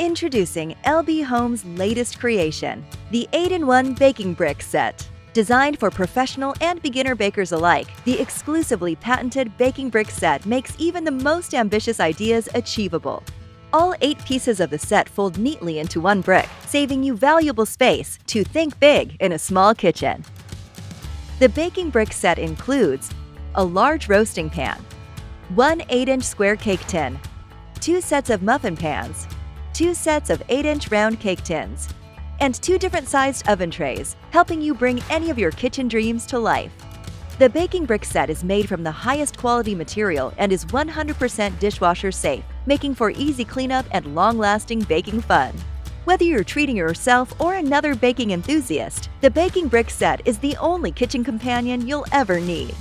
Introducing Elbee Home's latest creation, the 8-in-1 Baking Brick Set. Designed for professional and beginner bakers alike, the exclusively patented baking brick set makes even the most ambitious ideas achievable. All 8 pieces of the set fold neatly into one brick, saving you valuable space to think big in a small kitchen. The baking brick set includes a large roasting pan, one 8-inch square cake tin, 2 sets of muffin pans, 2 sets of 8-inch round cake tins, and 2 different sized oven trays, helping you bring any of your kitchen dreams to life. The baking brick set is made from the highest quality material and is 100% dishwasher safe, making for easy cleanup and long-lasting baking fun. Whether you're treating yourself or another baking enthusiast, the baking brick set is the only kitchen companion you'll ever need.